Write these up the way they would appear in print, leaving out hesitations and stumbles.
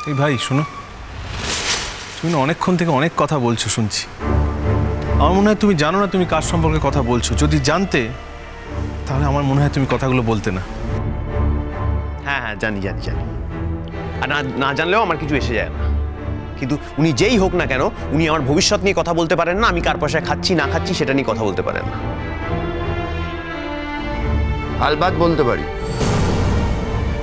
এই ভাই শোনো, তুমি না অনেকক্ষণ থেকে অনেক কথা বলছো শুনছি। আমার মনে হয় তুমি জানো না তুমি কার সম্পর্কে কথা বলছো। যদি জানতে তাহলে আমার মনে হয় তুমি কথাগুলো বলতে না। হ্যাঁ হ্যাঁ জানি জানি জানি, আর না জানলেও আমার কিছু এসে যায় না। কিন্তু উনি যেই হোক না কেন, উনি আমার ভবিষ্যৎ নিয়ে কথা বলতে পারেন না, আমি কার পয়সায় খাচ্ছি না খাচ্ছি সেটা নিয়ে কথা বলতে পারেন না। আলবাত বলতে পারি।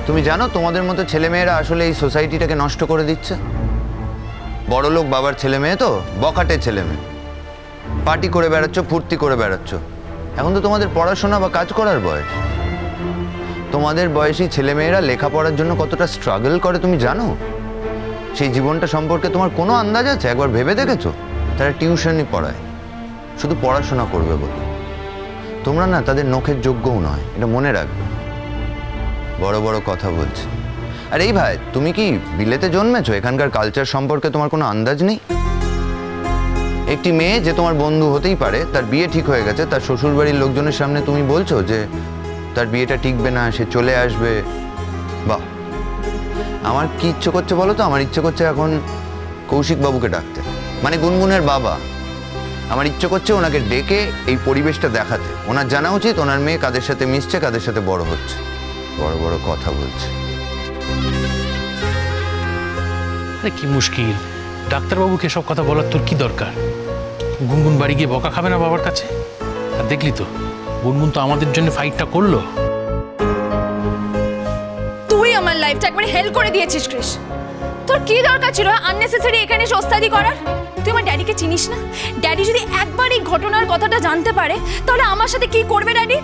তুমি জানো তোমাদের মতো ছেলেমেয়েরা আসলে এই সোসাইটিটাকে নষ্ট করে দিচ্ছে। বড়লোক বাবার ছেলে মেয়ে তো, বখাটে ছেলে মেয়ে, পার্টি করে বেড়াচ্ছ, ফুর্তি করে বেড়াচ্ছ। এখন তো তোমাদের পড়াশোনা বা কাজ করার বয়স। তোমাদের বয়সী ছেলেমেয়েরা লেখাপড়ার জন্য কতটা স্ট্রাগল করে তুমি জানো? সেই জীবনটা সম্পর্কে তোমার কোনো আন্দাজ আছে? একবার ভেবে দেখেছো? তারা টিউশনই পড়ায় শুধু পড়াশোনা করবে বলে। তোমরা না তাদের নখের যোগ্যও নয়, এটা মনে রাখবে। বড় বড় কথা বলছে। আর এই ভাই, তুমি কি বিলেতে জন্মেছো? এখানকার কালচার সম্পর্কে তোমার কোনো আন্দাজ নেই? একটি মেয়ে যে তোমার বন্ধু হতেই পারে, তার বিয়ে ঠিক হয়ে গেছে, তার শ্বশুরবাড়ির লোকজনের সামনে তুমি বলছো যে তার বিয়েটা টিকবে না, সে চলে আসবে। বাহ, আমার কি ইচ্ছে করছে বলো তো? আমার ইচ্ছে করছে এখন কৌশিক বাবুকে ডাকতে, মানে গুনগুনের বাবা। আমার ইচ্ছে করছে ওনাকে ডেকে এই পরিবেশটা দেখাতে। ওনার জানা উচিত ওনার মেয়ে কাদের সাথে মিশছে, কাদের সাথে বড় হচ্ছে। বড় বড় কথা বলছে। কি মুশকিল, ডাক্তারবাবুকে সব কথা বলার তোর কি দরকার? গুনগুন বাড়ি গিয়ে বকা খাবে না বাবার কাছে? আর দেখলি তো গুনগুন তো আমাদের জন্য ফাইটটা করলো। তুই আমার লাইফটা একবারে হেল করে দিয়েছিস ক্রিস। তোর কি দরকার ছিল আননেসেসারি এখানে ওস্তাদি করার? তুই আমার ড্যাডিকে চিনিস না? ড্যাডি যদি একবার এই ঘটনার কথাটা জানতে পারে তাহলে আমার সাথে কি করবে ড্যাডি?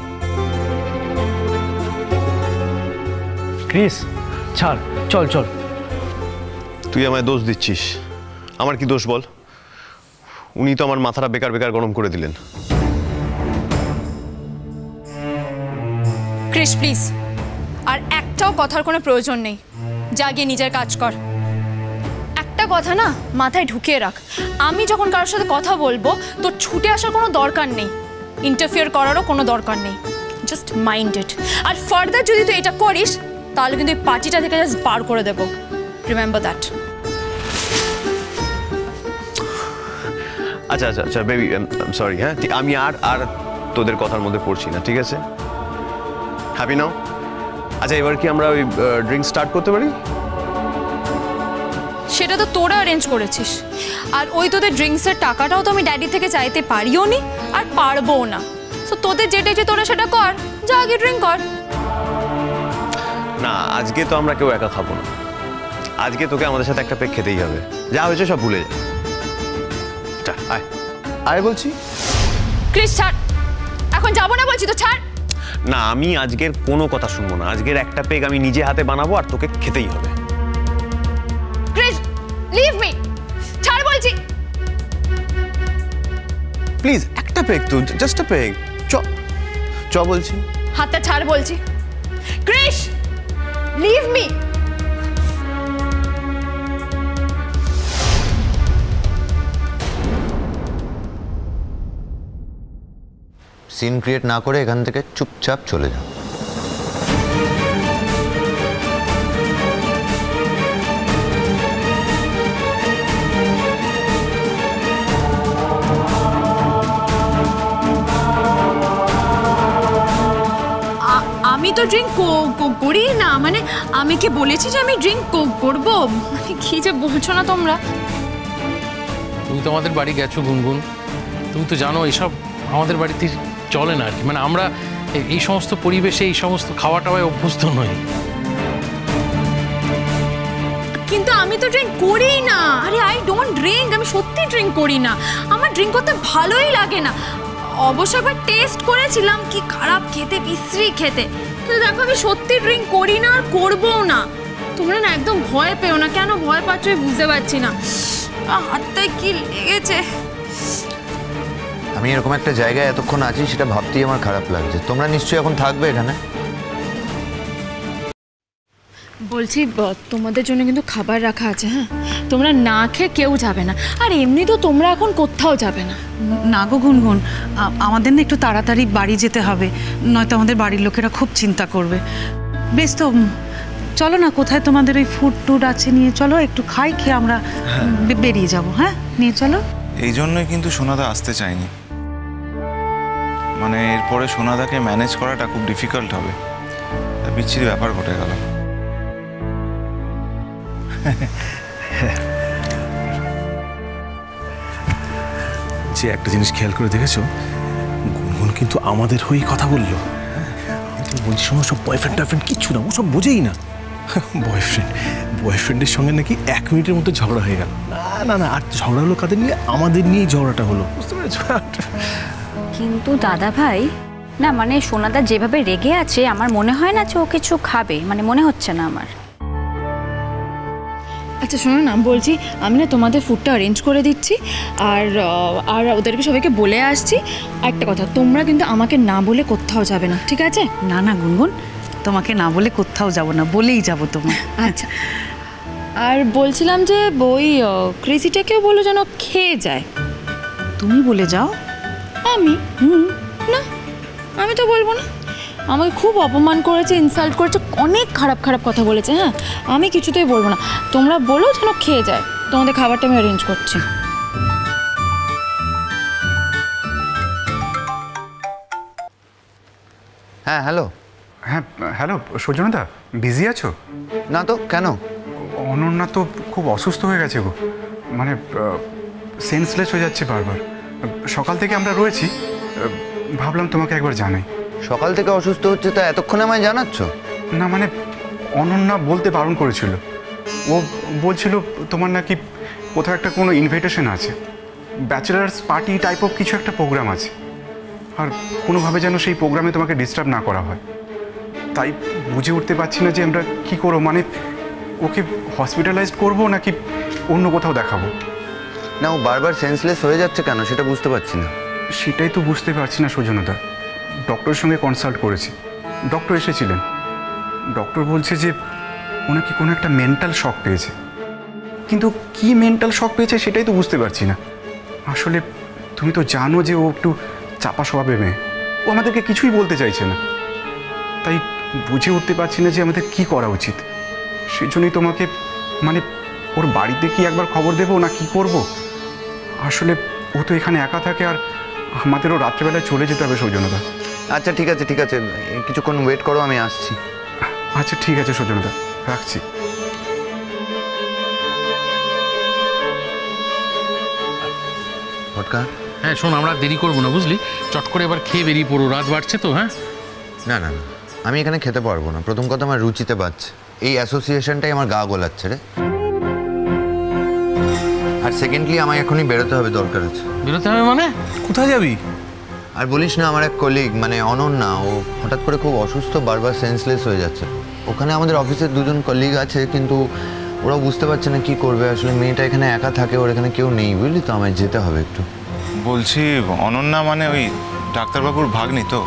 ক্রিস ছাড়, চল চল। তুই আমায় দোষ দিচ্ছিস। আমার কি দোষ বল? উনি তো আমার মাথাটা বেকার বেকার গরম করে দিলেন। ক্রিস প্লিজ, আর একটাও কথার কোনো প্রয়োজন নেই। যা গিয়ে নিজের কাজ কর। একটা কথা না মাথায় ঢুকিয়ে রাখ, আমি যখন কারোর সাথে কথা বলবো তোর ছুটে আসার কোনো দরকার নেই, ইন্টারফিয়ার করারও কোনো দরকার নেই। Just mind it. আর ফার্দার যদি তুই এটা করিস তাহলে কিন্তু এই পার্টিটা থেকে জাস্ট বার করে দেবো। Remember that. আচ্ছা আচ্ছা আচ্ছা বেবি, সরি। হ্যাঁ, আমি আর তোদের কথার মধ্যে পড়ছি না, ঠিক আছে? হ্যাপি নাও? আচ্ছা, এবার কি আমরা ওই ড্রিঙ্ক স্টার্ট করতে পারি? সেটা তো তোরা অ্যারেঞ্জ করেছিস, আর ওই তোদের ড্রিঙ্কসের টাকাটাও তো আমি ড্যাডি থেকে চাইতে পারিও নি আর পারবও না। তো তোদের যেটা যে তোরা সেটা কর, যা আগে ড্রিঙ্ক কর। না, আজকে তো আমরা কেউ একা খাবো না। আজকে তোকে আমাদের সাথে একটা পেক খেতেই হবে। যা হয়েছে সব ভুলে যা। আয় আয় বলছি। ক্রিস ছাড়, এখন যাবো না বলছি তো, ছাড়। না, আমি আজকের কোনো কথা শুনবো না। আজকের একটা পেক আমি নিজে হাতে বানাবো আর তোকে খেতেই হবে। ক্রিস লিভ মি, ছাড় বলছি। প্লিজ একটা পেক তো, জাস্ট আ পেক। চ বলছি। হাতটা ছাড় বলছি। Chris leave me. Scene create না করে এখান থেকে চুপচাপ চলে যাও। আমি তো ড্রিঙ্ক করি না, মানে আমি কি বলেছি যে আমি ড্রিঙ্ক করবো? মানে কি যে বলছো না তোমরা। তুমি তো আমাদের বাড়ি গেছো গুনগুন, তুমি তো জানো এসব আমাদের বাড়িতে চলে না আর কি। মানে আমরা এই সমস্ত পরিবেশে এই সমস্ত খাওয়া টাওয়ায় অভ্যস্ত নই। কিন্তু আমি তো ড্রিঙ্ক করি না। আরে আই ডোন্ট ড্রিঙ্ক, আমি সত্যি ড্রিঙ্ক করি না। আমার ড্রিঙ্ক করতে ভালোই লাগে না। অবশ্য একবার টেস্ট করেছিলাম, কি খারাপ খেতে, বিশ্রী খেতে। কিন্তু দেখো আমি সত্যি ড্রিঙ্ক করি না আর করবোও না। তোমরা না একদম ভয় পেও না। কেন ভয় পাচ্ছ বুঝতে পারছি না। হাতটায় কি লেগেছে। আমি এরকম একটা জায়গায় এতক্ষণ আছি সেটা ভাবতেই আমার খারাপ লাগছে। তোমরা নিশ্চয়ই এখন থাকবে এখানে? বলছি তোমাদের জন্য কিন্তু খাবার রাখা আছে। হ্যাঁ, তোমরা না খেয়ে কেউ যাবে না। আর এমনি তো তোমরা এখন কোথাও যাবে না। না গো গুনগুন, আমাদের না একটু তাড়াতাড়ি বাড়ি যেতে হবে, নয়তো আমাদের বাড়ির লোকেরা খুব চিন্তা করবে। বেশ তো চলো না, কোথায় তোমাদের ওই ফুড টুড আছে, নিয়ে চলো একটু খাই, খেয়ে আমরা বেরিয়ে যাব। হ্যাঁ, নিয়ে চলো। এই জন্যই কিন্তু সোনাদা আসতে চায়নি। মানে এরপরে সোনাদাকে ম্যানেজ করাটা খুব ডিফিকাল্ট হবে। বিচ্ছিরি ব্যাপার ঘটে গেল। যে একটা জিনিস খেয়াল করে দেখেছো, গুনগুন কিন্তু আমাদের হয়েই কথা বললো। আমি বলছি শোনো, সব বয়ফ্রেন্ড টয়ফ্রেন্ড কিচ্ছু না, ও সব বোঝেই না। বয়ফ্রেন্ডের সঙ্গে নাকি 1 মিনিটের মধ্যে ঝগড়া হয়ে গেল। না না, আর ঝগড়া হলো কাদের নিয়ে? আমাদের নিয়েই ঝগড়াটা হলো, বুঝতে পেরেছো? কিন্তু দাদা ভাই, না মানে সোনাদা যেভাবে রেগে আছে, আমার মনে হয় না যে ও কিছু খাবে, মানে মনে হচ্ছে না আমার। আচ্ছা শোনো না, বলছি আমি না তোমাদের ফুডটা অ্যারেঞ্জ করে দিচ্ছি, আর আর ওদেরকে সবাইকে বলে আসছি। একটা কথা, তোমরা কিন্তু আমাকে না বলে কোথাও যাবে না, ঠিক আছে? না না গুনগুন, তোমাকে না বলে কোথাও যাব না, বলেই যাব তোমার। আচ্ছা, আর বলছিলাম যে ওই ক্রেজিটাকেও বলো যেন খেয়ে যায়। তুমি বলে যাও। আমি না, আমি তো বলবো না। আমাকে খুব অপমান করেছে, ইনসাল্ট করেছে, অনেক খারাপ খারাপ কথা বলেছে। হ্যাঁ, আমি কিছুতেই বলবো না। তোমরা বলো যেন খেয়ে যায়। তোমাদের খাবারটা আমি অ্যারেঞ্জ করছি। হ্যাঁ হ্যালো। হ্যাঁ হ্যালো, সৌজন্যদা বিজি আছো? না তো, কেন? অনন্যা তো খুব অসুস্থ হয়ে গেছে গো, মানে সেন্সলেস হয়ে যাচ্ছে বারবার। সকাল থেকে আমরা রয়েছি, ভাবলাম তোমাকে একবার জানাই। সকাল থেকে অসুস্থ হচ্ছে তা এতক্ষণে আমায় জানাচ্ছ? না মানে অনন্যা বলতে বারণ করেছিল। ও বলছিল তোমার নাকি কোথাও একটা কোনো ইনভিটেশন আছে, ব্যাচেলার্স পার্টি টাইপ অফ কিছু একটা প্রোগ্রাম আছে, আর কোনোভাবে যেন সেই প্রোগ্রামে তোমাকে ডিস্টার্ব না করা হয়। তাই বুঝে উঠতে পারছি না যে আমরা কী করবো, মানে ওকে হসপিটালাইজড করবো নাকি অন্য কোথাও দেখাবো। না, ও বারবার সেন্সলেস হয়ে যাচ্ছে কেন সেটা বুঝতে পারছি না। সেটাই তো বুঝতে পারছি না সৌজন্যদা। ডক্টরের সঙ্গে কনসাল্ট করেছি, ডক্টর এসেছিলেন। ডক্টর বলছে যে ওনাকে কোনো একটা মেন্টাল শক পেয়েছে, কিন্তু কি মেন্টাল শক পেয়েছে সেটাই তো বুঝতে পারছি না। আসলে তুমি তো জানো যে ও একটু চাপা স্বভাবের মেয়ে, ও আমাদেরকে কিছুই বলতে চাইছে না। তাই বুঝে উঠতে পারছি না যে আমাদের কি করা উচিত। সেই জন্যই তোমাকে, মানে ওর বাড়িতে কি একবার খবর দেবো না কি করব। আসলে ও তো এখানে একা থাকে, আর আমাদেরও রাত্রেবেলায় চলে যেতে হবে সৌজন্যদা। আচ্ছা ঠিক আছে ঠিক আছে, কিছুক্ষণ ওয়েট করো, আমি আসছি। আচ্ছা ঠিক আছে সৌজন্যদা, রাখছি। ভটকা? হ্যাঁ শোন, আমরা দেরি করবো না বুঝলি, চট করে এবার খেয়ে বেরিয়ে পড়ো, রাত বাড়ছে তো। হ্যাঁ না না না, আমি এখানে খেতে পারবো না। প্রথম কথা, আমার রুচিতে বাজছে, এই অ্যাসোসিয়েশনটাই আমার গা গোলাচ্ছে রে। আর সেকেন্ডলি আমায় এখনই বেরোতে হবে, দরকার আছে। বেরোতে হবে মানে? কোথায় যাবি? আর বলিস না, আমার এক কলিগ মানে অনন্যা, ও হঠাৎ করে খুব অসুস্থ, বারবার সেন্সলেস হয়ে যাচ্ছে। ওখানে আমাদের অফিসের 2জন কলিগ আছে, কিন্তু ওরাও বুঝতে পারছে না কি করবে। আসলে মেয়েটা এখানে একা থাকে, ওর এখানে কেউ নেই, বুঝলি তো, আমায় যেতে হবে একটু। বলছি অনন্যা মানে ওই ডাক্তারবাবুর ভাগ্নি তো?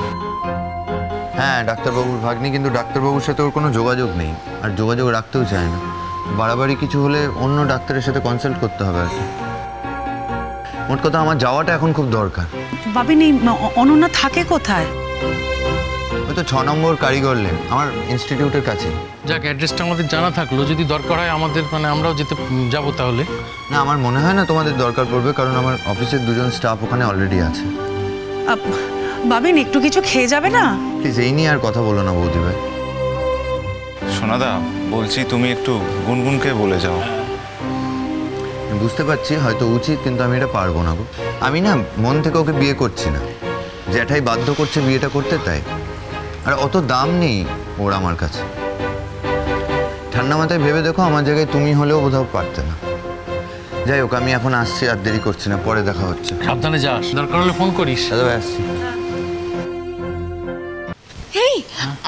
হ্যাঁ, ডাক্তারবাবুর ভাগ্নি, কিন্তু ডাক্তারবাবুর সাথে ওর কোনো যোগাযোগ নেই, আর যোগাযোগ রাখতেও চায় না। বাড়াবাড়ি কিছু হলে অন্য ডাক্তারের সাথে কনসাল্ট করতে হবে আর কি। মোট কথা, আমার যাওয়াটা এখন খুব দরকার। বাবিনি, অনন্যা থাকে কোথায়? ওই তো 6 নম্বর কারিগর লেন, আমার ইনস্টিটিউটের কাছে। যাক, অ্যাড্রেসটা আমাদের জানা থাকলো, যদি দরকার হয় আমাদের, মানে আমরাও যেতে যাবো তাহলে। না, আমার মনে হয় না তোমাদের দরকার পড়বে, কারণ আমার অফিসের 2জন স্টাফ ওখানে অলরেডি আছে। বাবিন, একটু কিছু খেয়ে যাবে না? প্লিজ এই নিয়ে আর কথা বলো না বৌদি ভাই। সোনাদা বলছি তুমি একটু গুনগুনকে বলে যাও। বুঝতে পারছি হয়তো উচিত, কিন্তু আমি এটা পারবো না গো। আমি না মন থেকে ওকে বিয়ে করছি না, জ্যাঠাই বাধ্য করছে বিয়েটা করতে, তাই। আর অত দাম নেই ওর আমার কাছে। ঠান্ডা মাথায় ভেবে দেখো, আমার জায়গায় তুমি হলেও বোধহয় পারতে না। যাই হোক, আমি এখন আসছি, আর দেরি করছি না, পরে দেখা হচ্ছে। সাবধানে যাস, দরকার হলে ফোন করিস। দাদা ভাই, আসছি। এই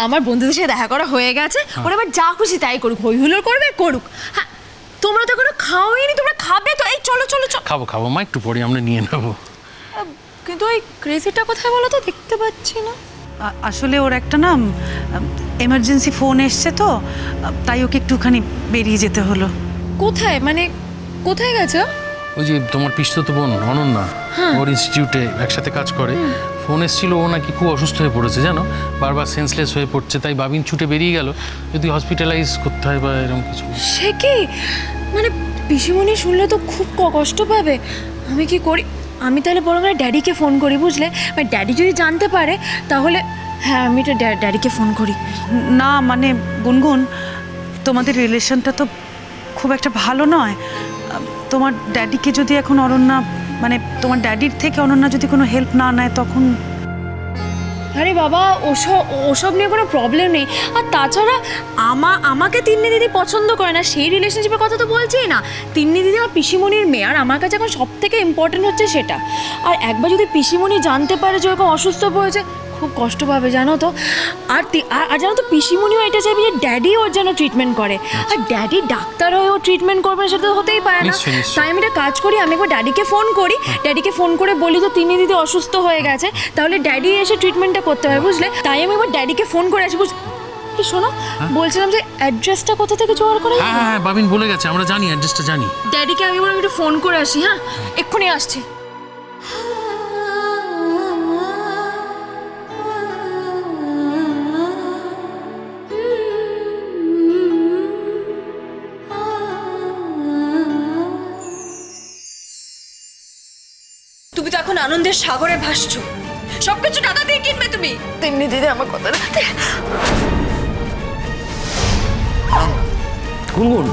আমার বন্ধুদের সাথে দেখা করা হয়ে গেছে, ওরা এবার যা খুশি তাই করুক, হই হুল্লোড় করবে করুক। হ্যাঁ, তোমরা তো কোনো খাওয়াইনি, তোমরা খাবে তো? এই চলো চলো চলো। খাবো খাবো মা, একটু পরে আমরা নিয়ে নেবো। কিন্তু ওই ক্রেজিটা কোথায় বলো তো? দেখতে পাচ্ছি না। আসলে ওর একটা না এমার্জেন্সি ফোন এসছে তো, তাই ওকে একটুখানি বেরিয়ে যেতে হলো। কোথায় মানে, কোথায় গেছে? ওই যে তোমার পিসতুতো বোন অনন্যা, ওর ইনস্টিটিউটে একসাথে কাজ করে, ফোন এসেছিল ও নাকি খুব অসুস্থ হয়ে পড়েছে জানো, বারবার সেন্সলেস হয়ে পড়ছে, তাই বাবিন ছুটে বেরিয়ে গেল যদি হসপিটালাইজ করতে হয় বা এরকম কিছু। সে কি, মানে পিসিমণি শুনলে তো খুব কষ্ট পাবে। আমি কি করি? আমি তাহলে বরং ড্যাডিকে ফোন করি, বুঝলে? মানে ড্যাডি যদি জানতে পারে তাহলে, হ্যাঁ আমি তো ড্যাডিকে ফোন করি। না মানে গুনগুন, তোমাদের রিলেশনটা তো খুব একটা ভালো নয়। তোমার ড্যাডিকে যদি এখন অনন্যা, মানে তোমার ড্যাডির থেকে অনন্যা যদি কোনো হেল্প না নেয় তখন। আরে বাবা, ওসব নিয়ে কোনো প্রবলেম নেই। আর তাছাড়া আমাকে তিন্নি দিদি পছন্দ করে না, সেই রিলেশনশিপের কথা তো বলছেই না। তিন্নি দিদি আমার পিসিমণির মেয়ে, আর আমার কাছে এখন সব থেকে ইম্পর্টেন্ট হচ্ছে সেটা। আর একবার যদি পিসিমণি জানতে পারে যে ওরকম অসুস্থ হয়েছে, খুব কষ্ট পাবে জানো তো। আর জানো তো, পিসিমণিও এটা চাইবে যে ড্যাডি ওর যেন ট্রিটমেন্ট করে। আর ড্যাডি ডাক্তার হয়ে ও ট্রিটমেন্ট করবে সেটা তো হতেই পারে না। তাই আমি একটা কাজ করি, আমি একবার ড্যাডিকে ফোন করি, ড্যাডিকে ফোন করে বলি তো তিন্নি দিদি অসুস্থ হয়ে গেছে, তাহলে ড্যাডি এসে ট্রিটমেন্টটা করতে হবে, বুঝলে? তাই আমি একবার ড্যাডিকে ফোন করে আসি। কি শোনো, বলছিলাম যে অ্যাড্রেসটা কোথা থেকে জোগাড় করে? হ্যাঁ হ্যাঁ, বাবিন বলে গেছে, আমরা জানি, অ্যাড্রেসটা জানি। ড্যাডিকে আমি বরং একটু ফোন করে আসি। হ্যাঁ, এক্ষুনি আসছি। তুমি তো এখন আনন্দের সাগরে ভাসছো, সবকিছু টাকা দিয়ে কিনবে তুমি। তেমনি দিদি আমার কথা না। গুনগুন,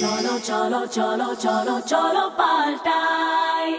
চলো চলো চলো চলো চলো পাল্টাই।